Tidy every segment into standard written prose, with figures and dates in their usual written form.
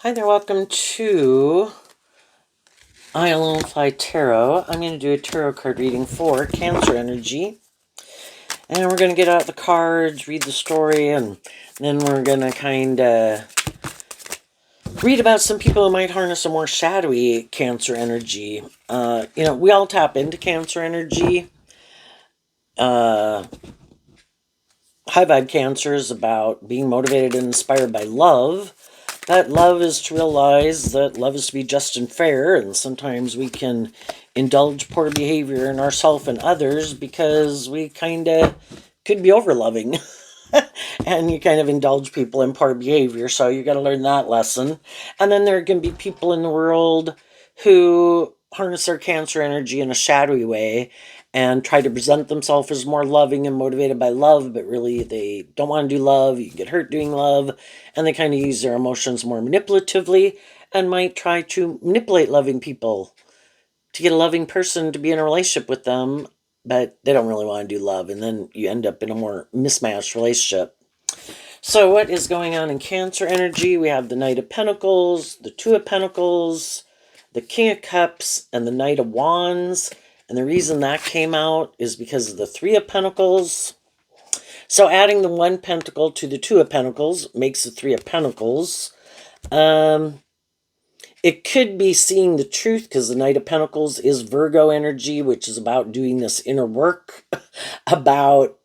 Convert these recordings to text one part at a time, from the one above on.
Hi there, welcome to Fly Tarot. I'm going to do a tarot card reading for Cancer energy. And we're going to get out the cards, read the story, and then we're going to kind of read about some people who might harness a more shadowy Cancer energy. We all tap into Cancer energy. High vibe Cancer is about being motivated and inspired by love. That love is to realize that love is to be just and fair, and sometimes we can indulge poor behavior in ourselves and others because we kind of could be over loving. And you kind of indulge people in poor behavior, so you got to learn that lesson. And then there can be people in the world who harness their Cancer energy in a shadowy way and try to present themselves as more loving and motivated by love, but really they don't want to do love. You can get hurt doing love, and they kind of use their emotions more manipulatively and might try to manipulate loving people to get a loving person to be in a relationship with them, but they don't really want to do love, and then you end up in a more mismatched relationship. So what is going on in Cancer energy? We have the Knight of Pentacles, the Two of Pentacles, the King of Cups, and the Knight of Wands. And the reason that came out is because of the Three of Pentacles. So adding the one pentacle to the Two of Pentacles makes the Three of Pentacles. It could be seeing the truth, because the Knight of Pentacles is Virgo energy, which is about doing this inner work, about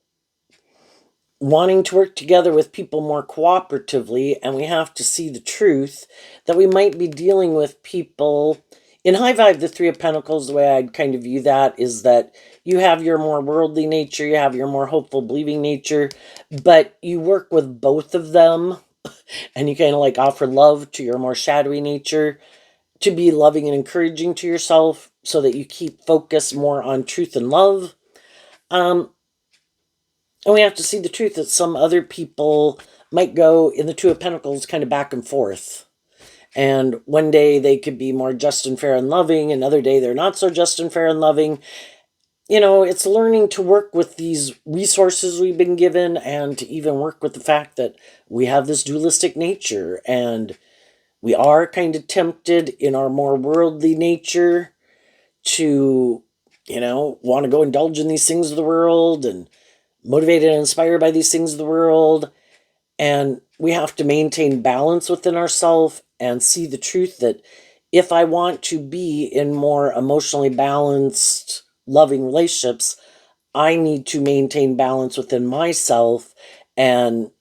wanting to work together with people more cooperatively, and we have to see the truth that we might be dealing with people. In high vibe, the Three of Pentacles, the way I'd kind of view that is that you have your more worldly nature, you have your more hopeful, believing nature, but you work with both of them, and you kind of like offer love to your more shadowy nature to be loving and encouraging to yourself so that you keep focus more on truth and love. And we have to see the truth that some other people might go in the Two of Pentacles kind of back and forth. And one day they could be more just and fair and loving. Another day they're not so just and fair and loving. It's learning to work with these resources we've been given, and to even work with the fact that we have this dualistic nature, and we are kind of tempted in our more worldly nature to, want to go indulge in these things of the world and motivated and inspired by these things of the world. And we have to maintain balance within ourselves and see the truth that if I want to be in more emotionally balanced, loving relationships, I need to maintain balance within myself and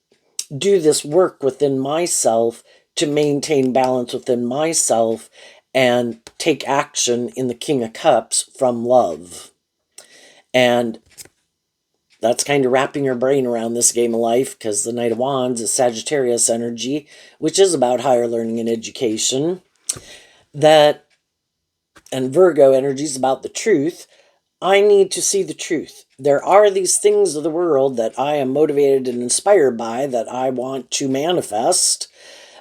do this work within myself to maintain balance within myself and take action in the King of Cups from love. And that's kind of wrapping your brain around this game of life, because the Knight of Wands is Sagittarius energy, which is about higher learning and education. And Virgo energy is about the truth. I need to see the truth. There are these things of the world that I am motivated and inspired by that I want to manifest,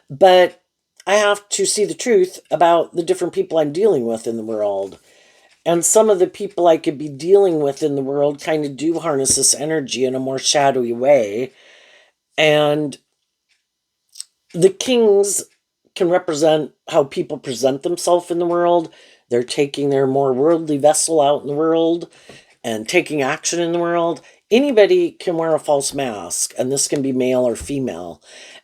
but I have to see the truth about the different people I'm dealing with in the world. And some of the people I could be dealing with in the world kind of do harness this energy in a more shadowy way. And the kings can represent how people present themselves in the world. They're taking their more worldly vessel out in the world and taking action in the world. Anybody can wear a false mask, and this can be male or female.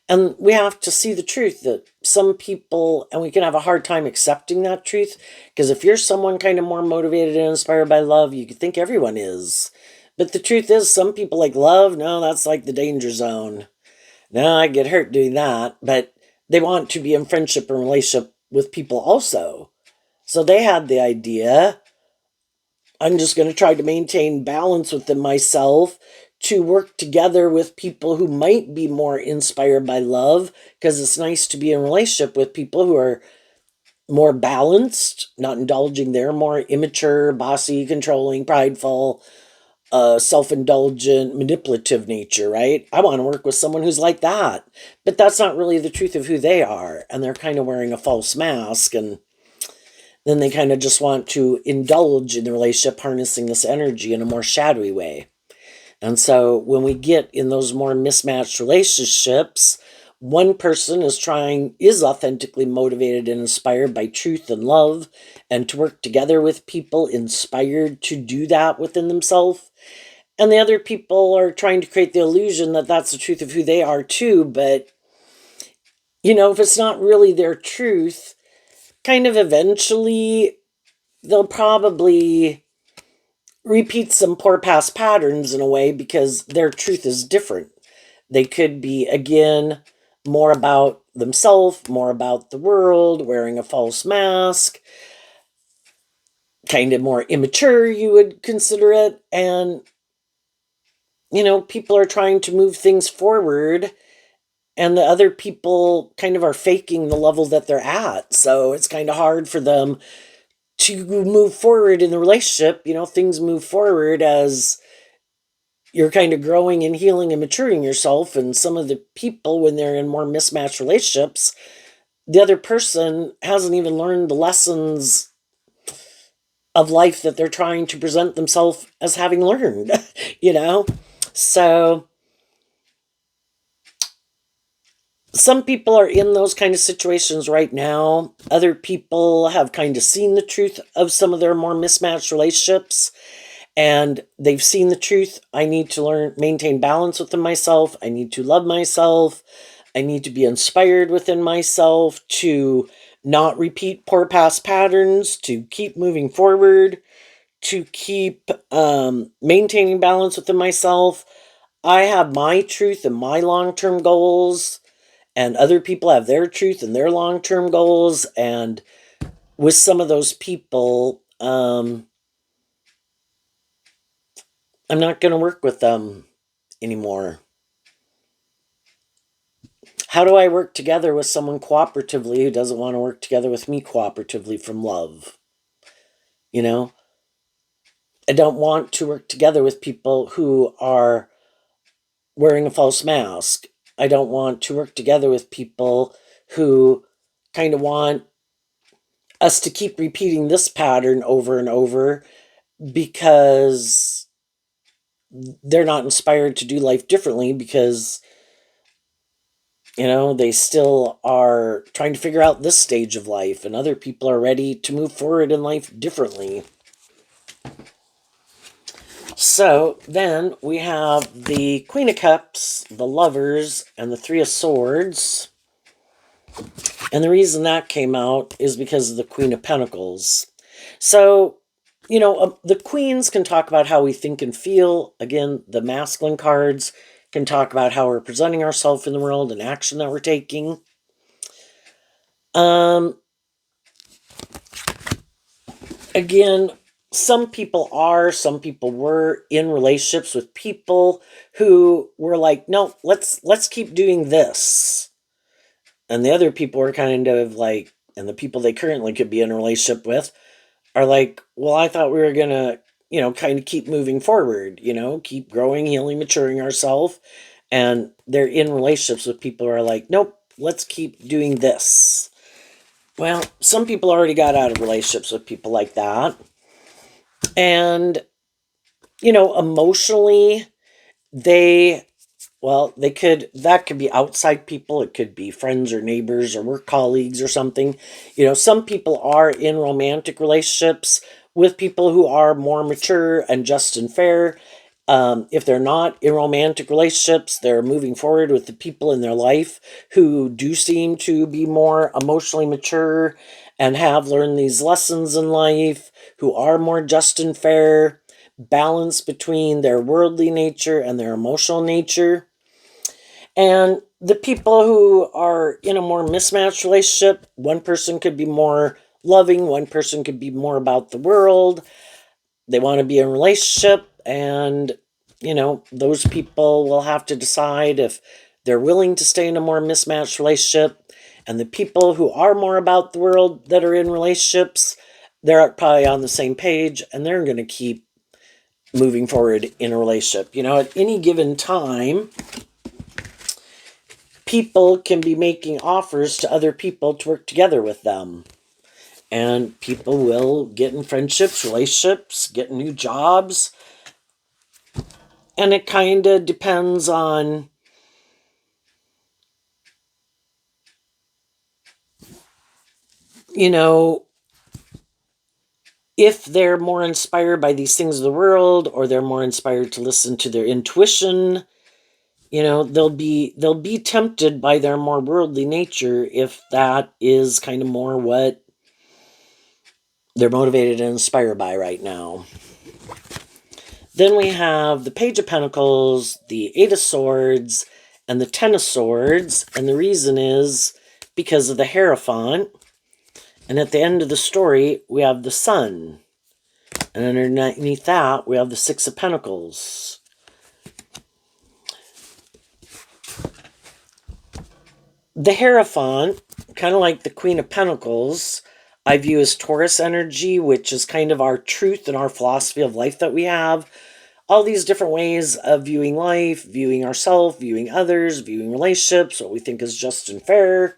And we have to see the truth that some people, and we can have a hard time accepting that truth, because if you're someone kind of more motivated and inspired by love, you could think everyone is. But the truth is, some people like love, no, that's like the danger zone. No, I get hurt doing that. But they want to be in friendship and relationship with people also. So they had the idea, I'm just going to try to maintain balance within myself to work together with people who might be more inspired by love, because it's nice to be in relationship with people who are more balanced, not indulging their more immature, bossy, controlling, prideful, self-indulgent, manipulative nature, right? I want to work with someone who's like that. But that's not really the truth of who they are, and they're kind of wearing a false mask, and then they kind of just want to indulge in the relationship, harnessing this energy in a more shadowy way. And so when we get in those more mismatched relationships, one person is authentically motivated and inspired by truth and love, and to work together with people inspired to do that within themselves. And the other people are trying to create the illusion that that's the truth of who they are too. But, if it's not really their truth, kind of eventually they'll probably repeat some poor past patterns in a way, because their truth is different. They could be, again, more about themselves, more about the world, wearing a false mask, kind of more immature, you would consider it. And, people are trying to move things forward, and the other people kind of are faking the level that they're at. So it's kind of hard for them to move forward in the relationship. Things move forward as you're kind of growing and healing and maturing yourself. And some of the people, when they're in more mismatched relationships, the other person hasn't even learned the lessons of life that they're trying to present themselves as having learned, So some people are in those kind of situations right now. Other people have kind of seen the truth of some of their more mismatched relationships, and they've seen the truth. I need to maintain balance within myself. I need to love myself. I need to be inspired within myself to not repeat poor past patterns, to keep moving forward, to keep maintaining balance within myself. I have my truth and my long-term goals, and other people have their truth and their long-term goals. And with some of those people, I'm not going to work with them anymore. How do I work together with someone cooperatively who doesn't want to work together with me cooperatively from love? I don't want to work together with people who are wearing a false mask. I don't want to work together with people who kind of want us to keep repeating this pattern over and over, because they're not inspired to do life differently, because they still are trying to figure out this stage of life, and other people are ready to move forward in life differently. So then we have the Queen of Cups, the Lovers, and the Three of Swords. And the reason that came out is because of the Queen of Pentacles. So, the queens can talk about how we think and feel. Again, the masculine cards can talk about how we're presenting ourselves in the world and action that we're taking. Again, some people were in relationships with people who were like, no, let's keep doing this. And the other people were kind of like, and the people they currently could be in a relationship with are like, well, I thought we were going to, kind of keep moving forward, keep growing, healing, maturing ourselves. And they're in relationships with people who are like, nope, let's keep doing this. Well, some people already got out of relationships with people like that. And, emotionally, that could be outside people. It could be friends or neighbors or work colleagues or something. Some people are in romantic relationships with people who are more mature and just and fair. If they're not in romantic relationships, they're moving forward with the people in their life who do seem to be more emotionally mature and have learned these lessons in life, who are more just and fair, balance between their worldly nature and their emotional nature. And the people who are in a more mismatched relationship, one person could be more loving, one person could be more about the world. They want to be in a relationship, and, those people will have to decide if they're willing to stay in a more mismatched relationship. And the people who are more about the world that are in relationships, they're probably on the same page, and they're going to keep moving forward in a relationship. At any given time, people can be making offers to other people to work together with them. And people will get in friendships, relationships, get new jobs. And it kind of depends on you know, if they're more inspired by these things of the world, or they're more inspired to listen to their intuition, they'll be tempted by their more worldly nature if that is kind of more what they're motivated and inspired by right now. Then we have the Page of Pentacles, the Eight of Swords, and the Ten of Swords. And the reason is because of the Hierophant. And at the end of the story, we have the Sun. And underneath that, we have the Six of Pentacles. The Hierophant, kind of like the Queen of Pentacles, I view as Taurus energy, which is kind of our truth and our philosophy of life that we have. All these different ways of viewing life, viewing ourselves, viewing others, viewing relationships, what we think is just and fair.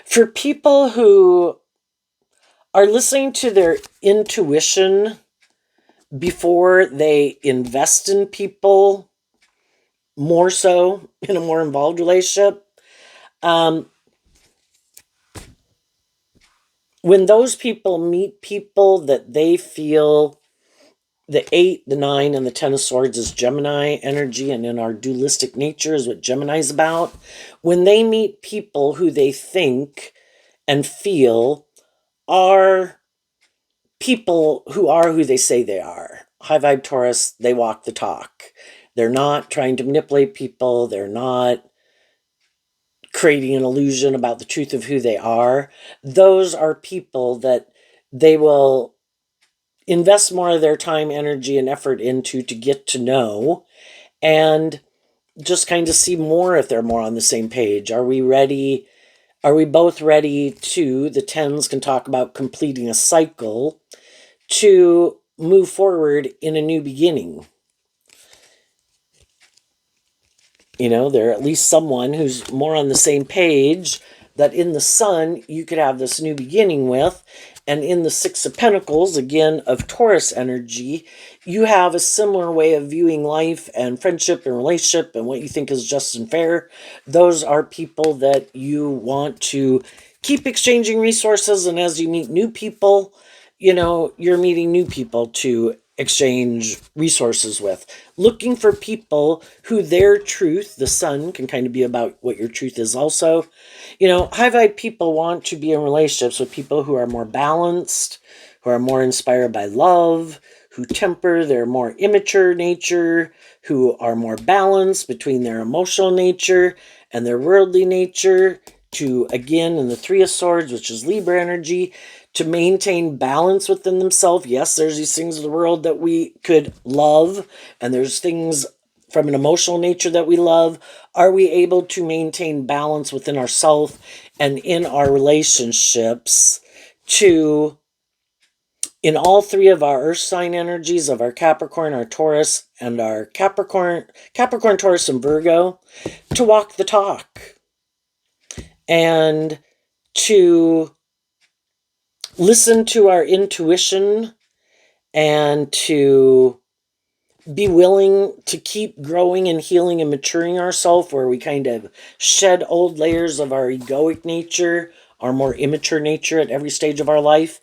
For people who are listening to their intuition before they invest in people, more so in a more involved relationship, when those people meet people that they feel, the 8, the 9, and the 10 of Swords is Gemini energy, and in our dualistic nature is what Gemini is about. When they meet people who they think and feel are people who are who they say they are. High vibe Taurus, they walk the talk. They're not trying to manipulate people. They're not creating an illusion about the truth of who they are. Those are people that they will invest more of their time, energy, and effort into to get to know, and just kind of see more if they're more on the same page. Are we ready? Are we both ready to, the tens can talk about completing a cycle, to move forward in a new beginning? They're at least someone who's more on the same page, that in the Sun you could have this new beginning with. And in the Six of Pentacles, again, of Taurus energy, you have a similar way of viewing life and friendship and relationship and what you think is just and fair. Those are people that you want to keep exchanging resources. And as you meet new people, you're meeting new people to exchange resources with. Looking for people who their truth, the Sun, can kind of be about what your truth is also. High vibe people want to be in relationships with people who are more balanced, who are more inspired by love, who temper their more immature nature, who are more balanced between their emotional nature and their worldly nature, to, again, in the Three of Swords, which is Libra energy, to maintain balance within themselves. Yes, there's these things of the world that we could love, and there's things from an emotional nature that we love. Are we able to maintain balance within ourselves and in our relationships to, in all three of our earth sign energies of our Capricorn, our Taurus, and our Capricorn, Taurus, and Virgo, to walk the talk and to listen to our intuition and to be willing to keep growing and healing and maturing ourselves, where we kind of shed old layers of our egoic nature, our more immature nature at every stage of our life,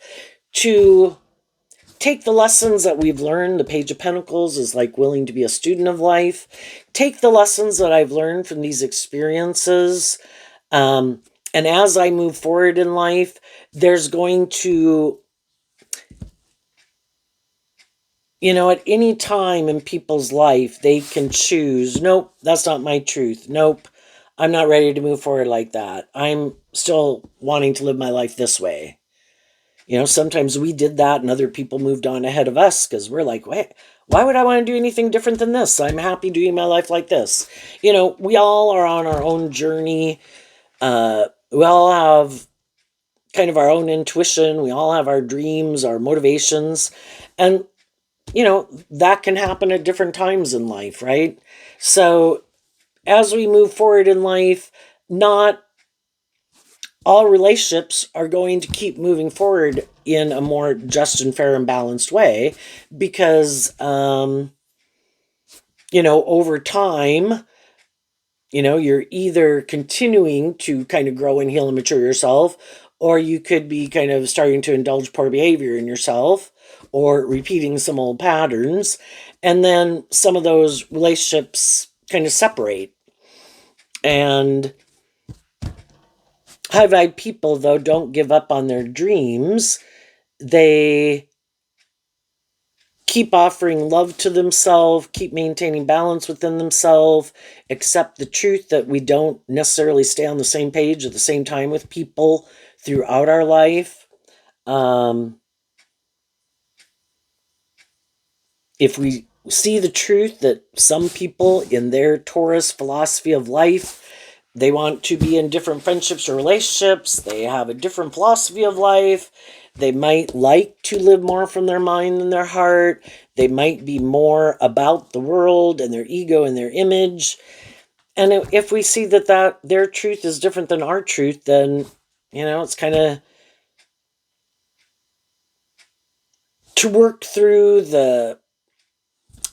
to take the lessons that we've learned. The Page of Pentacles is like willing to be a student of life. Take the lessons that I've learned from these experiences. And as I move forward in life, there's going to, at any time in people's life, they can choose, nope, that's not my truth. Nope, I'm not ready to move forward like that. I'm still wanting to live my life this way. Sometimes we did that and other people moved on ahead of us because we're like, wait, why would I want to do anything different than this? I'm happy doing my life like this. We all are on our own journey. We all have kind of our own intuition. We all have our dreams, our motivations. And that can happen at different times in life, right? So as we move forward in life, not all relationships are going to keep moving forward in a more just and fair and balanced way, because, over time, you're either continuing to kind of grow and heal and mature yourself, or you could be kind of starting to indulge poor behavior in yourself or repeating some old patterns. And then some of those relationships kind of separate. And high vibe people, though, don't give up on their dreams. They keep offering love to themselves, keep maintaining balance within themselves, accept the truth that we don't necessarily stay on the same page at the same time with people throughout our life. If we see the truth that some people in their Taurus philosophy of life, they want to be in different friendships or relationships, they have a different philosophy of life, they might like to live more from their mind than their heart, they might be more about the world and their ego and their image. And if we see that their truth is different than our truth, then, it's kind of to work through the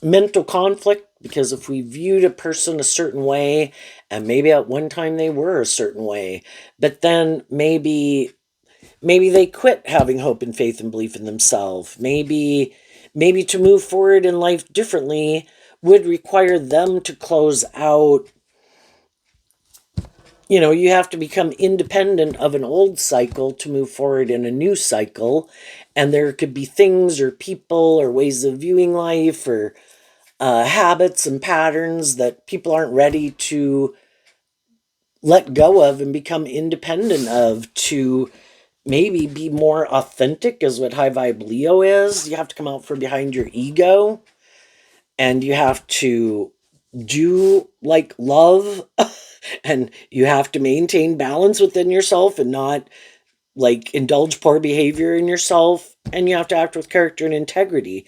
mental conflict, because if we viewed a person a certain way, and maybe at one time they were a certain way, but then maybe they quit having hope and faith and belief in themselves, maybe to move forward in life differently would require them to close out. You have to become independent of an old cycle to move forward in a new cycle. And there could be things or people or ways of viewing life or habits and patterns that people aren't ready to let go of and become independent of, to maybe be more authentic, is what high vibe Leo is. You have to come out from behind your ego, and you have to do like love and you have to maintain balance within yourself and not like indulge poor behavior in yourself, and you have to act with character and integrity.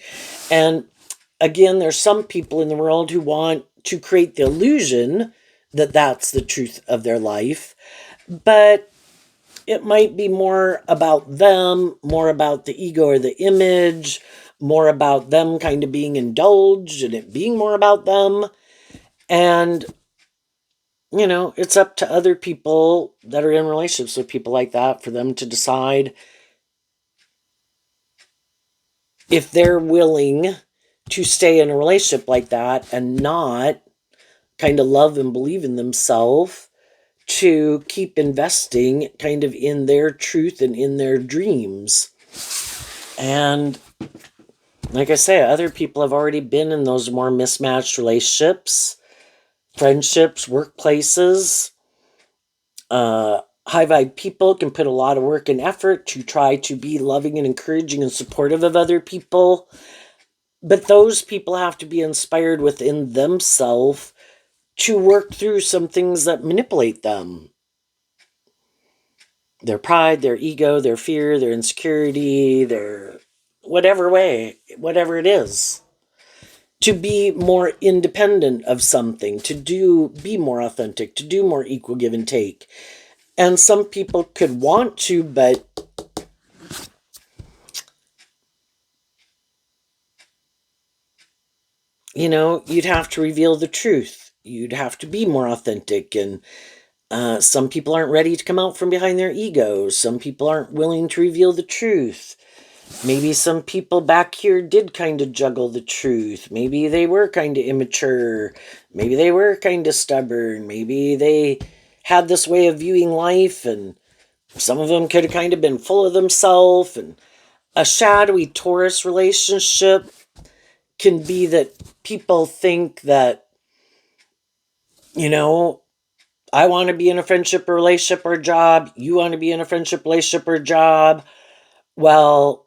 And again, there's some people in the world who want to create the illusion that that's the truth of their life, but it might be more about them, more about the ego or the image, more about them kind of being indulged and it being more about them. And, it's up to other people that are in relationships with people like that for them to decide if they're willing to stay in a relationship like that and not kind of love and believe in themselves, to keep investing kind of in their truth and in their dreams. And like I say, other people have already been in those more mismatched relationships, friendships, workplaces. High vibe people can put a lot of work and effort to try to be loving and encouraging and supportive of other people. But those people have to be inspired within themselves to work through some things that manipulate them. Their pride, their ego, their fear, their insecurity, their whatever way, whatever it is. To be more independent of something, to be more authentic, to do more equal give and take. And some people could want to, but you'd have to reveal the truth. You'd have to be more authentic. And some people aren't ready to come out from behind their egos. Some people aren't willing to reveal the truth. Maybe some people back here did kind of juggle the truth. Maybe they were kind of immature. Maybe they were kind of stubborn. Maybe they had this way of viewing life, and some of them could have kind of been full of themselves. And a shadowy Taurus relationship can be that people think that, I want to be in a friendship or relationship or job. You want to be in a friendship, relationship, or job. Well,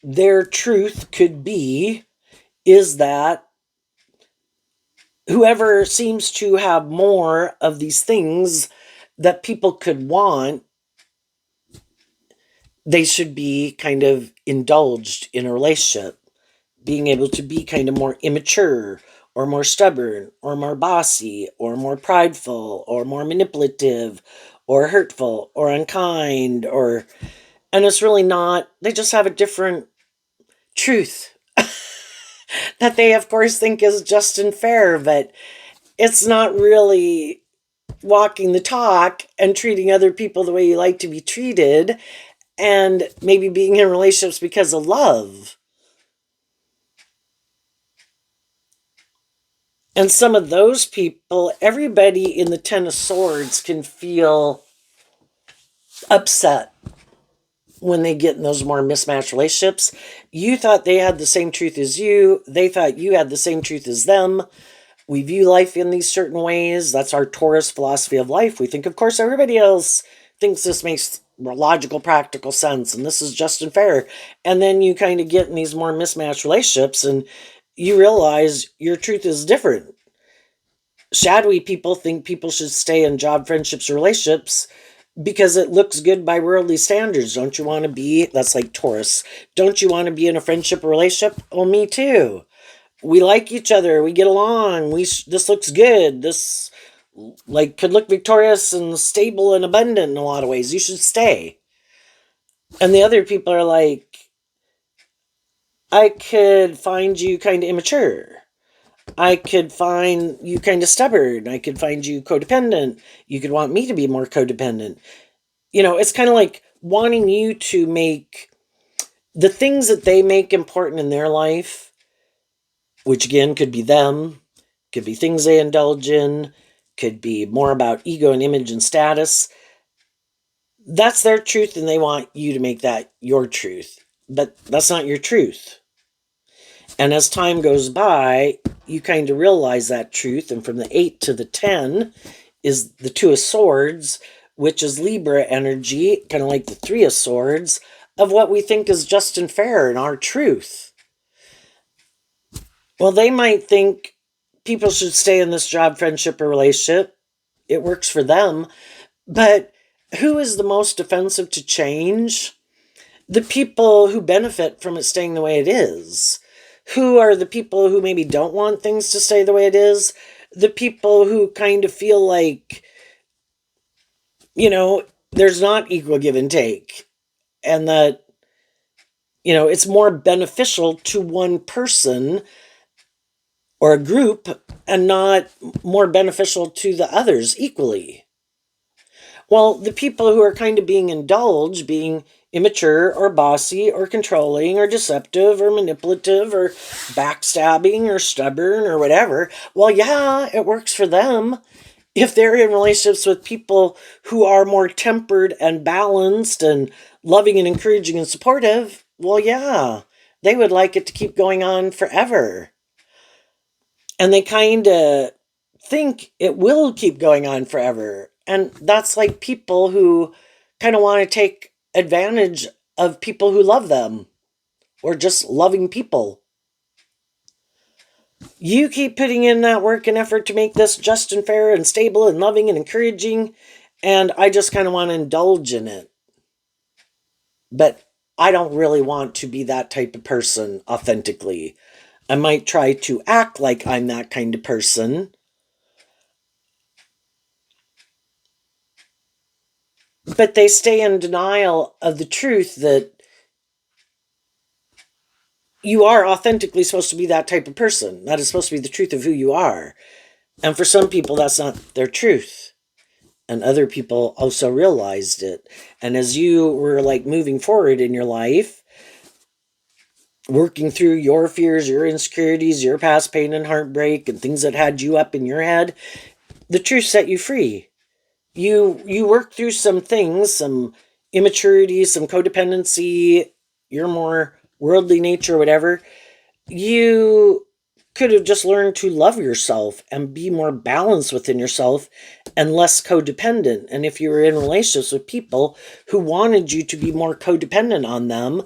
their truth could be is that whoever seems to have more of these things that people could want, they should be kind of indulged in a relationship, being able to be kind of more immature or more stubborn or more bossy or more prideful or more manipulative or hurtful or unkind, and it's really not, they just have a different truth that they of course think is just and fair, but it's not really walking the talk and treating other people the way you like to be treated, and maybe being in relationships because of love. And some of those people, everybody in the Ten of Swords can feel upset when they get in those more mismatched relationships. You thought they had the same truth as you. They thought you had the same truth as them. We view life in these certain ways. That's our Taurus philosophy of life. We think, of course, everybody else thinks this makes logical, practical sense, and this is just and fair. And then you kind of get in these more mismatched relationships, and you realize your truth is different. Shadowy people think people should stay in job, friendships, or relationships because it looks good by worldly standards. Don't you want to be, that's like Taurus, don't you want to be in a friendship or relationship? Oh, me too. We like each other. We get along. This looks good. This like could look victorious and stable and abundant in a lot of ways. You should stay. And the other people are like, I could find you kind of immature. I could find you kind of stubborn. I could find you codependent. You could want me to be more codependent. It's kind of like wanting you to make the things that they make important in their life, which again could be them, could be things they indulge in, could be more about ego and image and status. That's their truth, and they want you to make that your truth. But that's not your truth. And as time goes by, you kind of realize that truth. And from the 8 to the 10 is the Two of Swords, which is Libra energy, kind of like the Three of Swords, of what we think is just and fair and our truth. Well, they might think people should stay in this job, friendship, or relationship. It works for them. But who is the most offensive to change? The people who benefit from it staying the way it is. Who are the people who maybe don't want things to stay the way it is? The people who kind of feel like, there's not equal give and take. And that, it's more beneficial to one person or a group and not more beneficial to the others equally. Well, the people who are kind of being indulged, being immature or bossy or controlling or deceptive or manipulative or backstabbing or stubborn or whatever, well, yeah, it works for them. If they're in relationships with people who are more tempered and balanced and loving and encouraging and supportive, well, yeah, they would like it to keep going on forever. And they kind of think it will keep going on forever. And that's like people who kind of want to take advantage of people who love them or just loving people. You keep putting in that work and effort to make this just and fair and stable and loving and encouraging, and I just kind of want to indulge in it. But I don't really want to be that type of person authentically. I might try to act like I'm that kind of person, but they stay in denial of the truth that you are authentically supposed to be that type of person. That is supposed to be the truth of who you are. And for some people, that's not their truth. And other people also realized it. And as you were like moving forward in your life, working through your fears, your insecurities, your past pain and heartbreak, and things that had you up in your head, the truth set you free. You worked through some things, some immaturity, some codependency, your more worldly nature, whatever. You could have just learned to love yourself and be more balanced within yourself and less codependent. And if you were in relationships with people who wanted you to be more codependent on them,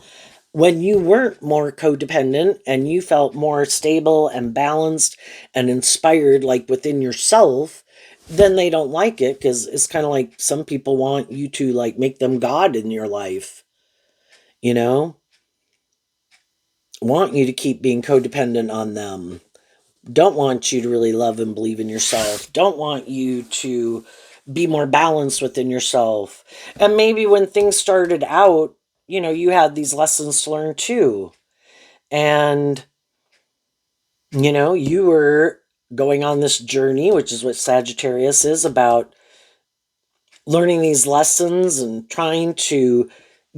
when you weren't more codependent and you felt more stable and balanced and inspired, like within yourself, then they don't like it, because it's kind of like some people want you to like make them God in your life, want you to keep being codependent on them, don't want you to really love and believe in yourself, don't want you to be more balanced within yourself. And maybe when things started out, you had these lessons to learn too. And, you were going on this journey, which is what Sagittarius is about, learning these lessons and trying to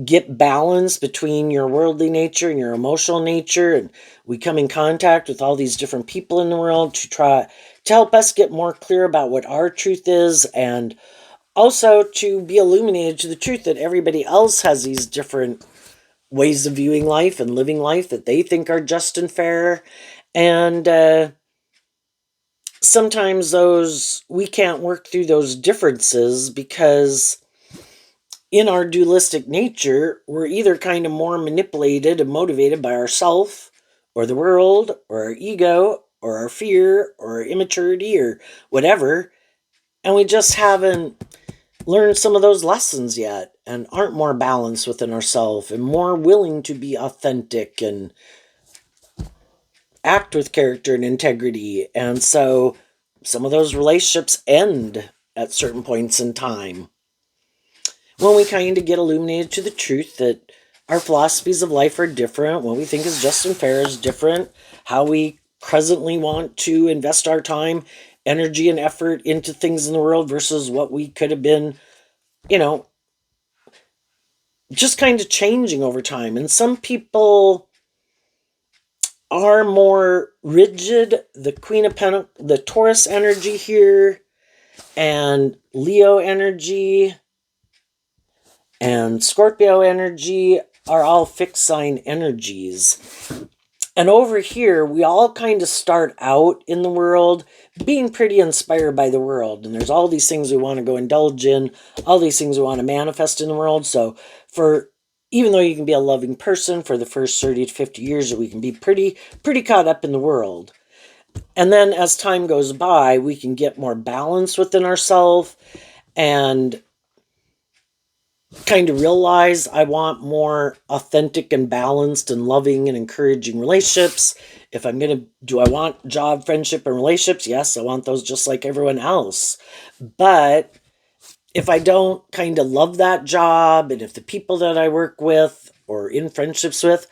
get balance between your worldly nature and your emotional nature, and we come in contact with all these different people in the world to try to help us get more clear about what our truth is, and also to be illuminated to the truth that everybody else has these different ways of viewing life and living life that they think are just and fair. And sometimes those we can't work through those differences because in our dualistic nature, we're either kind of more manipulated and motivated by ourself or the world or our ego or our fear or our immaturity or whatever. And we just haven't learned some of those lessons yet and aren't more balanced within ourselves and more willing to be authentic and act with character and integrity. And so some of those relationships end at certain points in time when we kind of get illuminated to the truth that our philosophies of life are different, what we think is just and fair is different, how we presently want to invest our time, energy, and effort into things in the world versus what we could have been, you know, just kind of changing over time. And some people are more rigid. The Queen of Pentacles, the Taurus energy here, and Leo energy, and Scorpio energy are all fixed sign energies. And over here, we all kind of start out in the world being pretty inspired by the world. And there's all these things we want to go indulge in, all these things we want to manifest in the world. So even though you can be a loving person for the first 30 to 50 years, we can be pretty caught up in the world. And then as time goes by, we can get more balance within ourselves and kind of realize I want more authentic and balanced and loving and encouraging relationships. If I'm going to, do I want job, friendship, and relationships? Yes, I want those just like everyone else. But if I don't kind of love that job, and if the people that I work with or in friendships with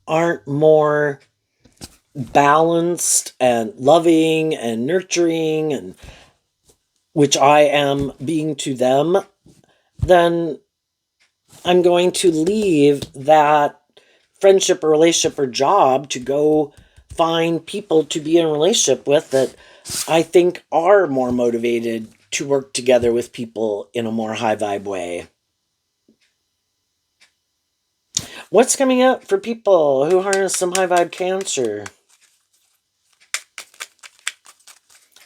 aren't more balanced and loving and nurturing, and which I am being to them, then I'm going to leave that friendship or relationship or job to go find people to be in a relationship with that I think are more motivated to work together with people in a more high vibe way. What's coming up for people who harness some high vibe Cancer?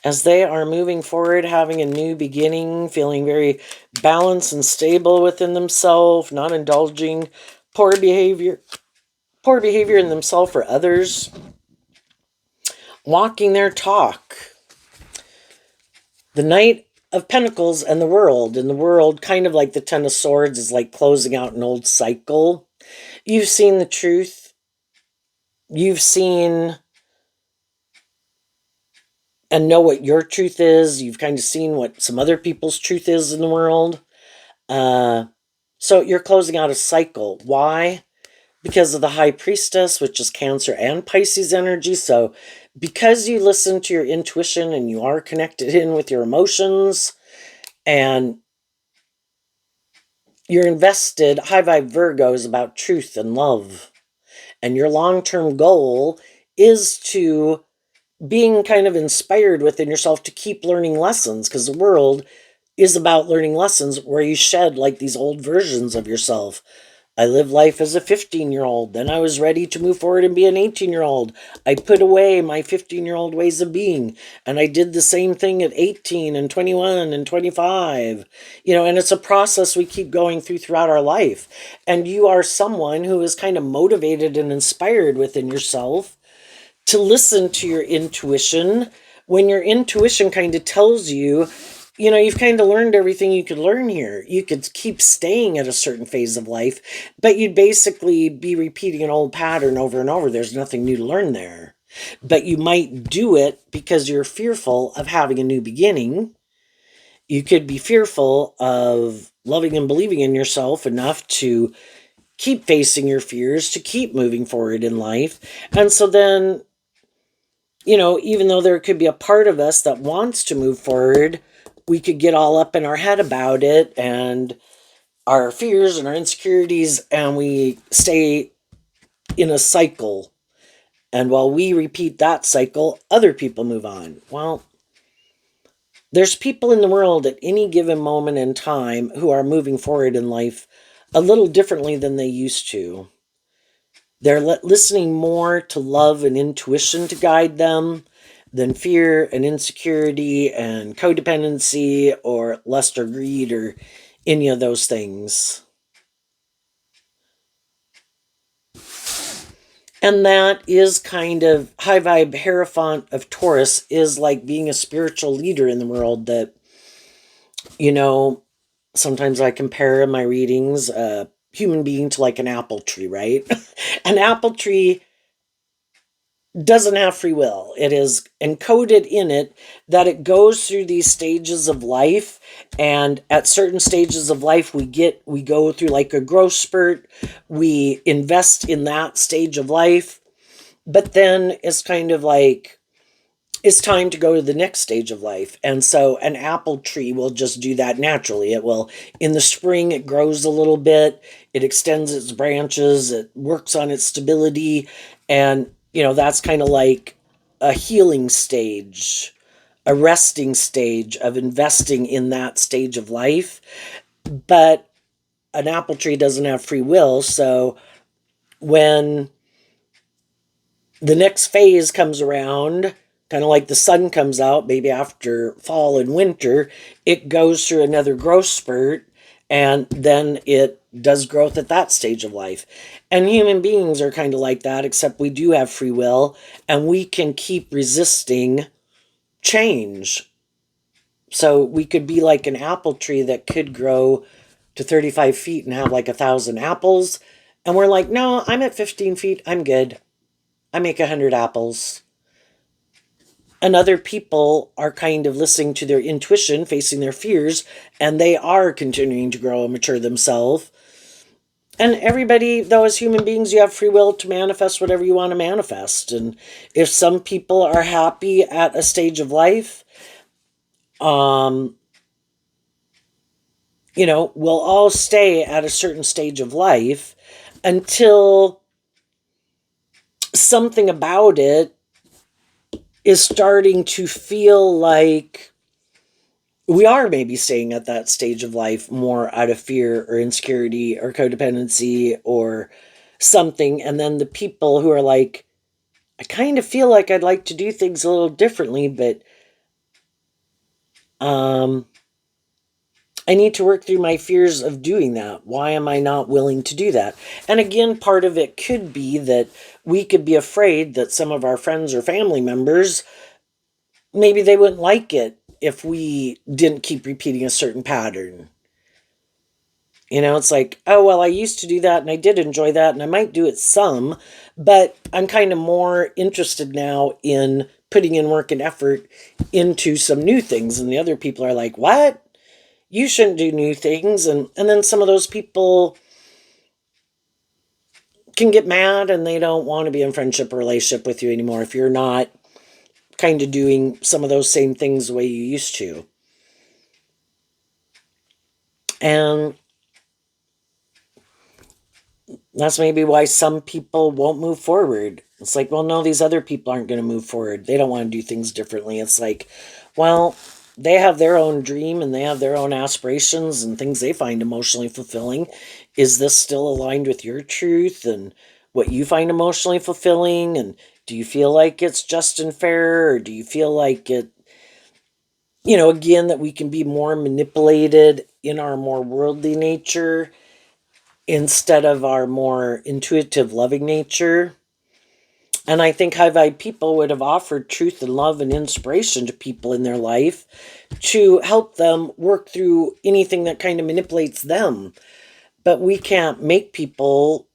As they are moving forward, having a new beginning, feeling very balanced and stable within themselves, not indulging poor behavior in themselves or others, walking their talk. The Knight of Pentacles and the world, kind of like the Ten of Swords, is like closing out an old cycle. You've seen the truth. You've seen and know what your truth is. You've kind of seen what some other people's truth is in the world. So you're closing out a cycle. Why? Because of the High Priestess, which is Cancer and Pisces energy. So because you listen to your intuition and you are connected in with your emotions and you're invested, High Vibe Virgo is about truth and love. And your long-term goal is to being kind of inspired within yourself to keep learning lessons, because the world is about learning lessons where you shed like these old versions of yourself. I lived life as a 15-year-old. Then I was ready to move forward and be an 18-year-old. I put away my 15-year-old ways of being. And I did the same thing at 18 and 21 and 25. And it's a process we keep going throughout our life. And you are someone who is kind of motivated and inspired within yourself to listen to your intuition. When your intuition kind of tells you, you've kind of learned everything you could learn here. You could keep staying at a certain phase of life, but you'd basically be repeating an old pattern over and over. There's nothing new to learn there. But you might do it because you're fearful of having a new beginning. You could be fearful of loving and believing in yourself enough to keep facing your fears, to keep moving forward in life. And so then, even though there could be a part of us that wants to move forward, we could get all up in our head about it and our fears and our insecurities, and we stay in a cycle. And while we repeat that cycle, other people move on. Well, there's people in the world at any given moment in time who are moving forward in life a little differently than they used to. They're listening more to love and intuition to guide them than fear and insecurity and codependency or lust or greed or any of those things. And that is kind of high vibe Hierophant of Taurus is like being a spiritual leader in the world that, you know, sometimes I compare in my readings a human being to like an apple tree, right? An apple tree doesn't have free will. It is encoded in it that it goes through these stages of life, and at certain stages of life we go through like a growth spurt. We invest in that stage of life, but then it's kind of like it's time to go to the next stage of life. And so an apple tree will just do that naturally. It will, in the spring, it grows a little bit, it extends its branches, it works on its stability. And, that's kind of like a healing stage, a resting stage of investing in that stage of life. But an apple tree doesn't have free will. So when the next phase comes around, kind of like the sun comes out maybe after fall and winter, it goes through another growth spurt, and then it does growth at that stage of life. And human beings are kind of like that, except we do have free will and we can keep resisting change. So we could be like an apple tree that could grow to 35 feet and have like 1,000 apples. And we're like, no, I'm at 15 feet. I'm good. I make 100 apples. And other people are kind of listening to their intuition, facing their fears, and they are continuing to grow and mature themselves. And everybody, though, as human beings, you have free will to manifest whatever you want to manifest. And if some people are happy at a stage of life, we'll all stay at a certain stage of life until something about it is starting to feel like we are maybe staying at that stage of life more out of fear or insecurity or codependency or something. And then the people who are like, I kind of feel like I'd like to do things a little differently, but I need to work through my fears of doing that. Why am I not willing to do that? And again, part of it could be that we could be afraid that some of our friends or family members, maybe they wouldn't like it if we didn't keep repeating a certain pattern. It's like, oh, well, I used to do that and I did enjoy that and I might do it some, but I'm kind of more interested now in putting in work and effort into some new things. And the other people are like, what? You shouldn't do new things. And then some of those people can get mad and they don't want to be in friendship or relationship with you anymore if you're not kind of doing some of those same things the way you used to. And that's maybe why some people won't move forward. It's like, well, no, these other people aren't going to move forward. They don't want to do things differently. It's like, well, they have their own dream and they have their own aspirations and things they find emotionally fulfilling. Is this still aligned with your truth and what you find emotionally fulfilling? And do you feel like it's just and fair? Or do you feel like it, again, that we can be more manipulated in our more worldly nature instead of our more intuitive, loving nature? And I think high vibe people would have offered truth and love and inspiration to people in their life to help them work through anything that kind of manipulates them. But we can't make people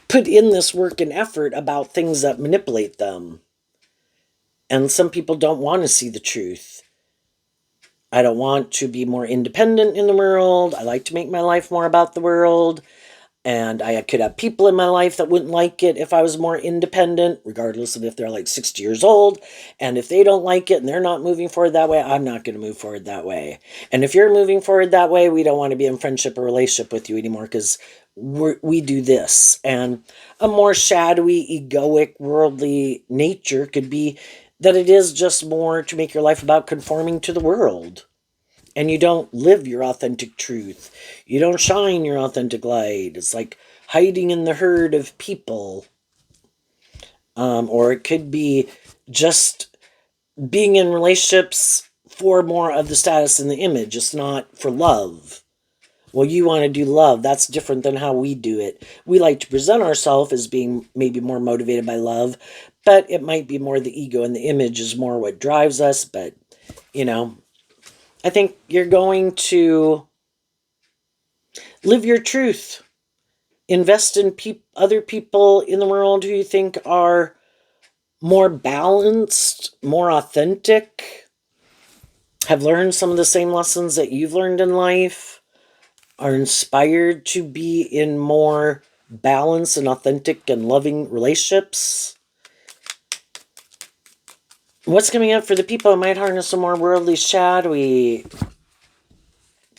put in this work and effort about things that manipulate them. And some people don't want to see the truth. I don't want to be more independent in the world. I like to make my life more about the world. And I could have people in my life that wouldn't like it if I was more independent, regardless of if they're like 60 years old. And if they don't like it and they're not moving forward that way, I'm not going to move forward that way. And if you're moving forward that way, we don't want to be in friendship or relationship with you anymore because we do this. And a more shadowy, egoic, worldly nature could be that it is just more to make your life about conforming to the world. And you don't live your authentic truth. You don't shine your authentic light. It's like hiding in the herd of people. Or it could be just being in relationships for more of the status and the image. It's not for love. Well, you want to do love. That's different than how we do it. We like to present ourselves as being maybe more motivated by love, but it might be more the ego and the image is more what drives us. But, you know, I think you're going to live your truth. Invest in other people in the world who you think are more balanced, more authentic, have learned some of the same lessons that you've learned in life, are inspired to be in more balanced and authentic and loving relationships. What's coming up for the people who might harness a more worldly, shadowy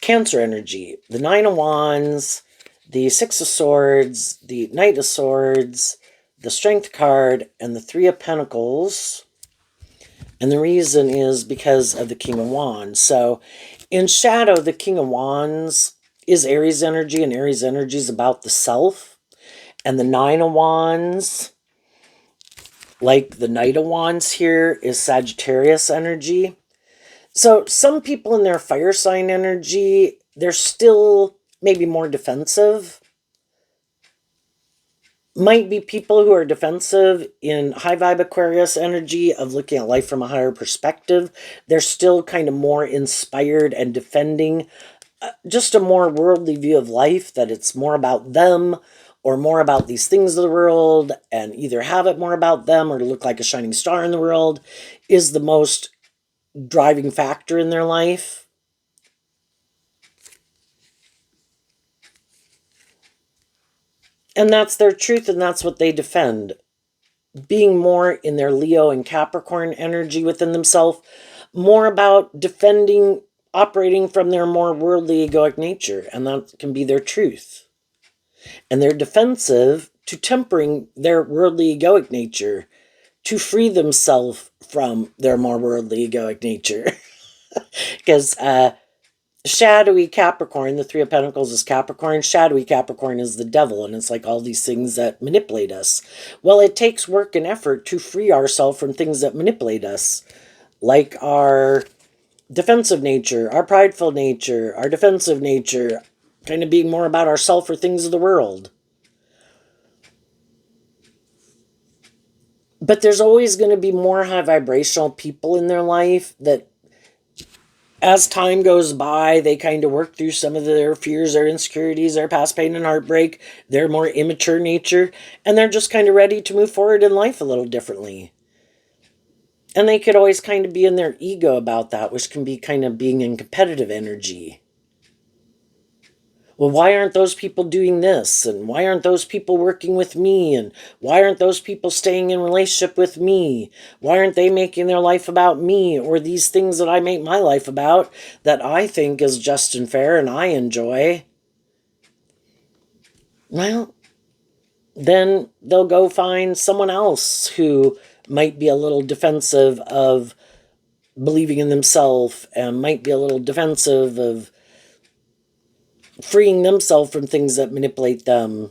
Cancer energy? The Nine of Wands, the Six of Swords, the Knight of Swords, the Strength card, and the Three of Pentacles. And the reason is because of the King of Wands. So in shadow, the King of Wands is Aries energy, and Aries energy is about the self. And the Nine of Wands, like the Knight of Wands here, is Sagittarius energy. So some people in their fire sign energy, they're still maybe more defensive. Might be people who are defensive in high vibe Aquarius energy of looking at life from a higher perspective. They're still kind of more inspired and defending just a more worldly view of life, that it's more about them or more about these things of the world, and either have it more about them or to look like a shining star in the world is the most driving factor in their life. And that's their truth, and that's what they defend. Being more in their Leo and Capricorn energy within themselves, more about defending, operating from their more worldly egoic nature, and that can be their truth. And they're defensive to tempering their worldly egoic nature, to free themselves from their more worldly egoic nature. Because shadowy Capricorn, the Three of Pentacles is Capricorn. Shadowy Capricorn is the devil, and it's like all these things that manipulate us. Well, it takes work and effort to free ourselves from things that manipulate us, like our defensive nature, our prideful nature, our defensive nature, kind of being more about ourselves or things of the world. But there's always going to be more high vibrational people in their life that, as time goes by, they kind of work through some of their fears, their insecurities, their past pain and heartbreak, their more immature nature, and they're just kind of ready to move forward in life a little differently. And they could always kind of be in their ego about that, which can be kind of being in competitive energy. Well, why aren't those people doing this? And why aren't those people working with me? And why aren't those people staying in relationship with me? Why aren't they making their life about me, or these things that I make my life about that I think is just and fair and I enjoy? Well, then they'll go find someone else who might be a little defensive of believing in themselves, and might be a little defensive of freeing themselves from things that manipulate them.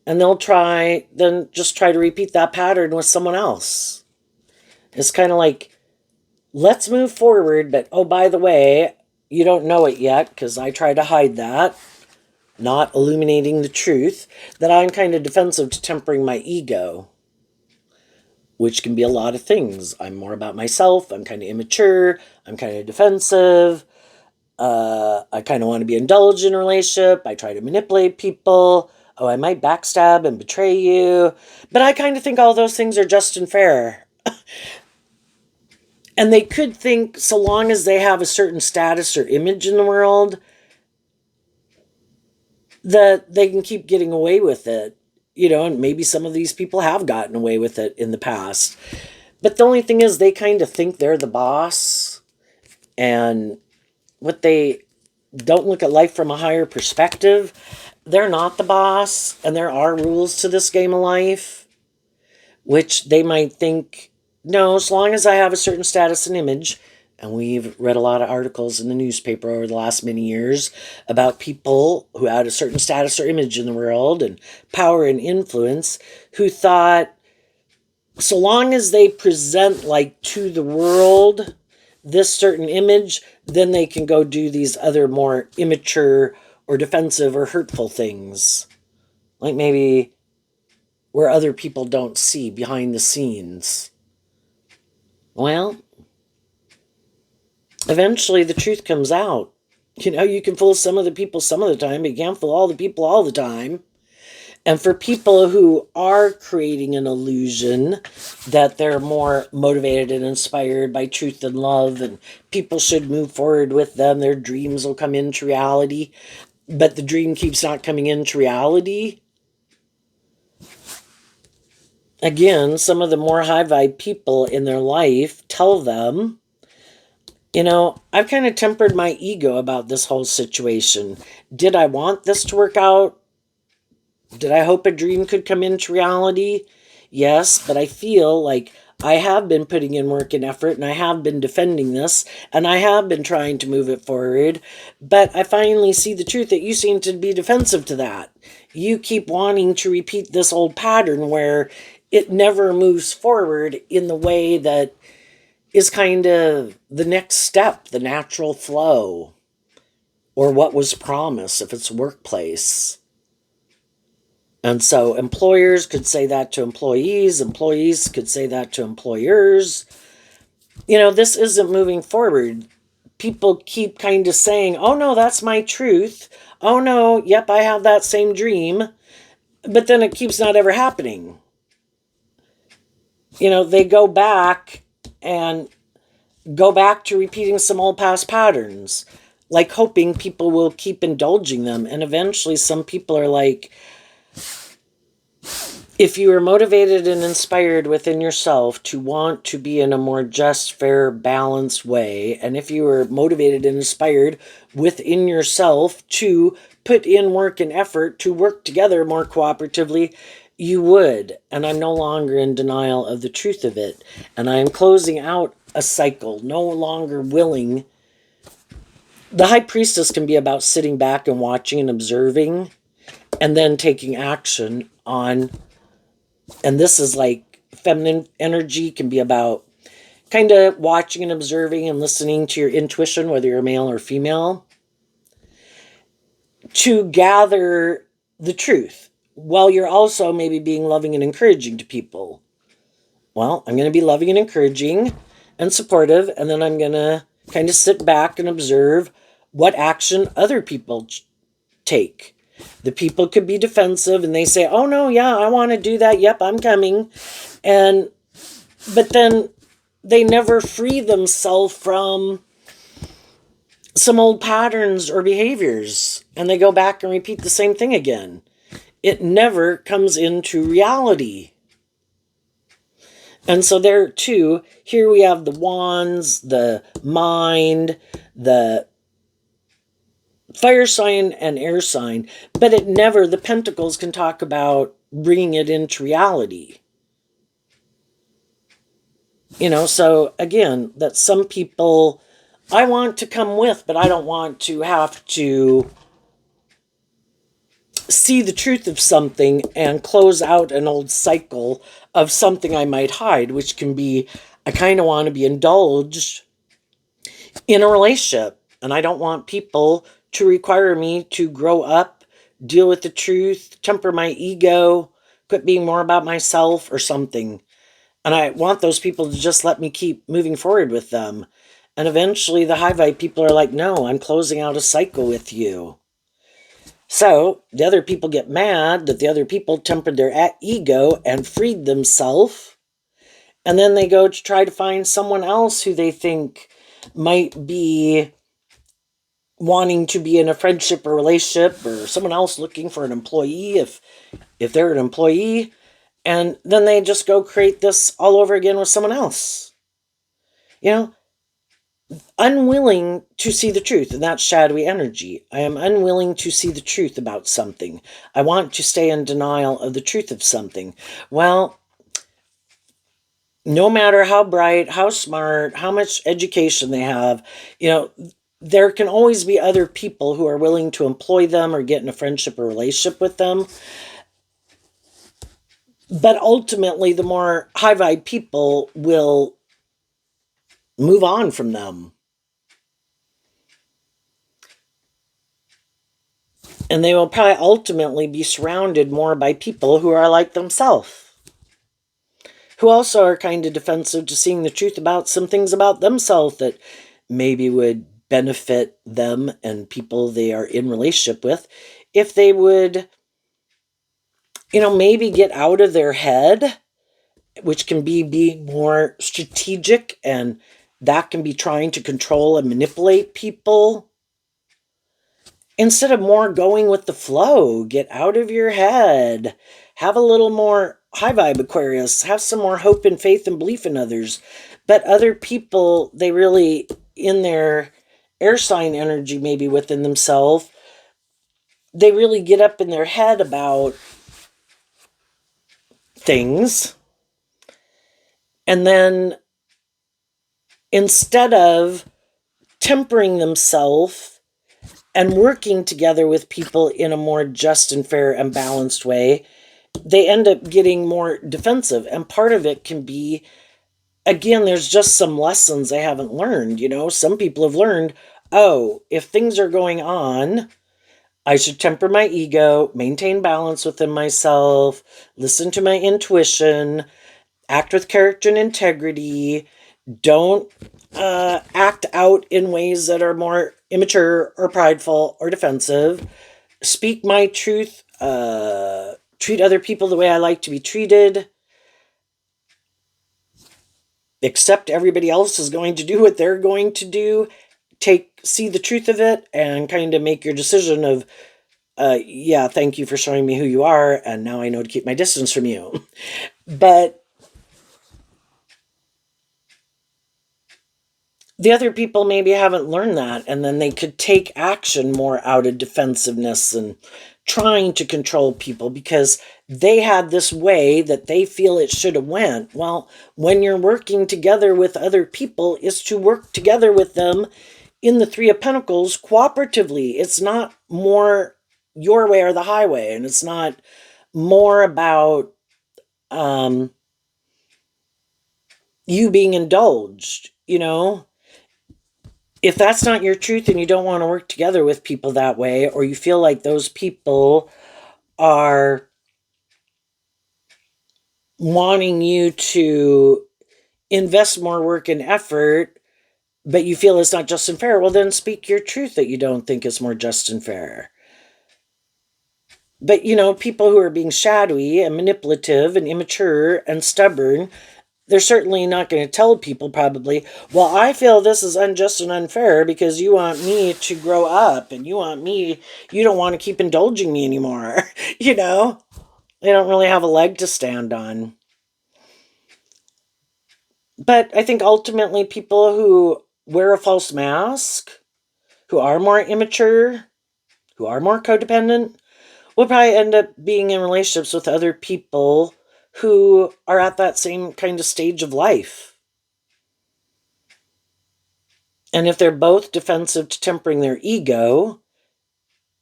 And they'll just try to repeat that pattern with someone else. It's kind of like, let's move forward, but oh, by the way, you don't know it yet, because I try to hide that, not illuminating the truth, that I'm kind of defensive to tempering my ego, which can be a lot of things. I'm more about myself, I'm kind of immature, I'm kind of defensive, I kind of want to be indulged in a relationship, I try to manipulate people, oh, I might backstab and betray you, but I kind of think all those things are just and fair. And they could think, so long as they have a certain status or image in the world, that they can keep getting away with it. And maybe some of these people have gotten away with it in the past. But the only thing is, they kind of think they're the boss, and what they don't look at life from a higher perspective. They're not the boss, and there are rules to this game of life, which they might think, no, as long as I have a certain status and image. And we've read a lot of articles in the newspaper over the last many years about people who had a certain status or image in the world and power and influence, who thought, so long as they present like to the world this certain image, then they can go do these other more immature or defensive or hurtful things. Like maybe where other people don't see behind the scenes. Well, eventually the truth comes out. You can fool some of the people some of the time, but you can't fool all the people all the time. And for people who are creating an illusion that they're more motivated and inspired by truth and love, and people should move forward with them, their dreams will come into reality, but the dream keeps not coming into reality. Again, some of the more high vibe people in their life tell them, I've kind of tempered my ego about this whole situation. Did I want this to work out? Did I hope a dream could come into reality? Yes, but I feel like I have been putting in work and effort, and I have been defending this, and I have been trying to move it forward. But I finally see the truth that you seem to be defensive to that. You keep wanting to repeat this old pattern where it never moves forward in the way that is kind of the next step, the natural flow, or what was promised if it's workplace. And so employers could say that to employees could say that to employers. This isn't moving forward. People keep kind of saying, oh no, that's my truth. Oh no, yep, I have that same dream. But then it keeps not ever happening. They go back to repeating some old past patterns, like hoping people will keep indulging them. And eventually some people are like, if you are motivated and inspired within yourself to want to be in a more just, fair, balanced way, and if you are motivated and inspired within yourself to put in work and effort to work together more cooperatively, you would. And I'm no longer in denial of the truth of it. And I am closing out a cycle, no longer willing. The high priestess can be about sitting back and watching and observing, and then taking action on. And this is like feminine energy can be about kind of watching and observing and listening to your intuition, whether you're male or female, to gather the truth while you're also maybe being loving and encouraging to people. Well, I'm going to be loving and encouraging and supportive, and then I'm going to kind of sit back and observe what action other people take. The people could be defensive and they say, oh no, yeah, I want to do that. Yep, I'm coming. But then they never free themselves from some old patterns or behaviors, and they go back and repeat the same thing again. It never comes into reality. And so there too, here we have the wands, the mind, the fire sign and air sign, but it never, the pentacles can talk about bringing it into reality. So again, that some people I want to come with, but I don't want to have to see the truth of something and close out an old cycle of something I might hide, which can be, I kind of want to be indulged in a relationship, and I don't want people to require me to grow up, deal with the truth, temper my ego, quit being more about myself or something. And I want those people to just let me keep moving forward with them. And eventually the high vibe people are like, no, I'm closing out a cycle with you. So the other people get mad that the other people tempered their ego and freed themselves. And then they go to try to find someone else who they think might be wanting to be in a friendship or relationship, or someone else looking for an employee if they're an employee, and then they just go create this all over again with someone else. You know, unwilling to see the truth, and that's shadowy energy. I am unwilling to see the truth about something. I want to stay in denial of the truth of something. Well, no matter how bright, how smart, how much education they have, there can always be other people who are willing to employ them or get in a friendship or relationship with them. But ultimately, the more high vibe people will move on from them. And they will probably ultimately be surrounded more by people who are like themselves, who also are kind of defensive to seeing the truth about some things about themselves that maybe would benefit them and people they are in relationship with if they would, maybe get out of their head, which can be being more strategic, and that can be trying to control and manipulate people. Instead of more going with the flow, get out of your head. Have a little more high vibe, Aquarius. Have some more hope and faith and belief in others. But other people, they really, in their air sign energy, maybe within themselves, they really get up in their head about things. And then instead of tempering themselves and working together with people in a more just and fair and balanced way, they end up getting more defensive. And part of it can be, again, there's just some lessons they haven't learned. Some people have learned, if things are going on, I should temper my ego, maintain balance within myself, listen to my intuition, act with character and integrity, don't act out in ways that are more immature or prideful or defensive, speak my truth, treat other people the way I like to be treated, accept everybody else is going to do what they're going to do, see the truth of it, and kind of make your decision of, thank you for showing me who you are, and now I know to keep my distance from you. But the other people maybe haven't learned that, and then they could take action more out of defensiveness and trying to control people because they had this way that they feel it should have went. Well, when you're working together with other people, is to work together with them in the Three of Pentacles cooperatively. It's not more your way or the highway, and it's not more about you being indulged, If that's not your truth and you don't want to work together with people that way, or you feel like those people are wanting you to invest more work and effort, but you feel it's not just and fair, well, then speak your truth that you don't think is more just and fair. But, people who are being shadowy and manipulative and immature and stubborn, they're certainly not going to tell people probably, well, I feel this is unjust and unfair because you want me to grow up and you don't want to keep indulging me anymore. They don't really have a leg to stand on. But I think ultimately people who wear a false mask, who are more immature, who are more codependent, will probably end up being in relationships with other people who are at that same kind of stage of life. And if they're both defensive to tempering their ego,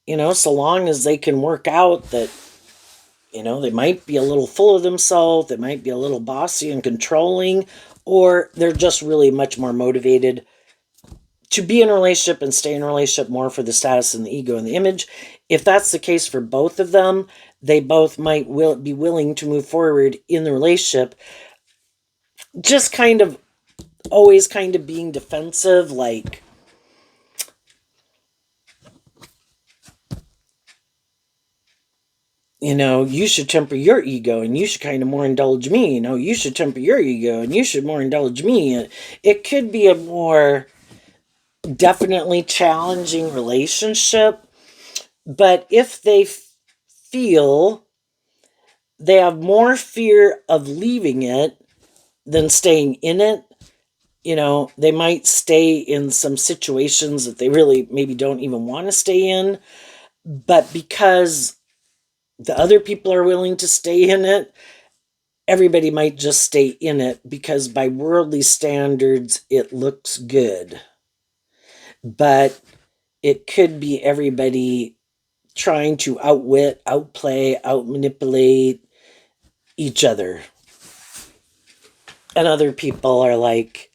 so long as they can work out that, they might be a little full of themselves, they might be a little bossy and controlling, or they're just really much more motivated to be in a relationship and stay in a relationship more for the status and the ego and the image. If that's the case for both of them, they both might be willing to move forward in the relationship, just kind of always kind of being defensive, like, you should temper your ego and you should kind of more indulge me. You should temper your ego and you should more indulge me. It could be a more definitely challenging relationship. But if they feel they have more fear of leaving it than staying in it, they might stay in some situations that they really maybe don't even want to stay in. But because the other people are willing to stay in it, everybody might just stay in it because by worldly standards, it looks good. But it could be everybody trying to outwit, outplay, outmanipulate each other. And other people are like,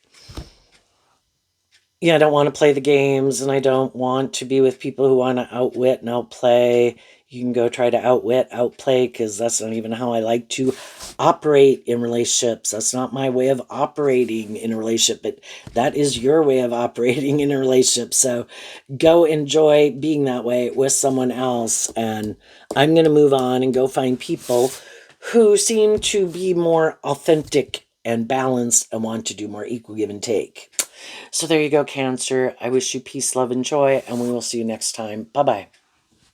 yeah, I don't want to play the games and I don't want to be with people who want to outwit and outplay. You can go try to outwit, outplay, because that's not even how I like to operate in relationships. That's not my way of operating in a relationship, but that is your way of operating in a relationship. So go enjoy being that way with someone else. And I'm going to move on and go find people who seem to be more authentic and balanced and want to do more equal give and take. So there you go, Cancer. I wish you peace, love, and joy, and we will see you next time. Bye-bye.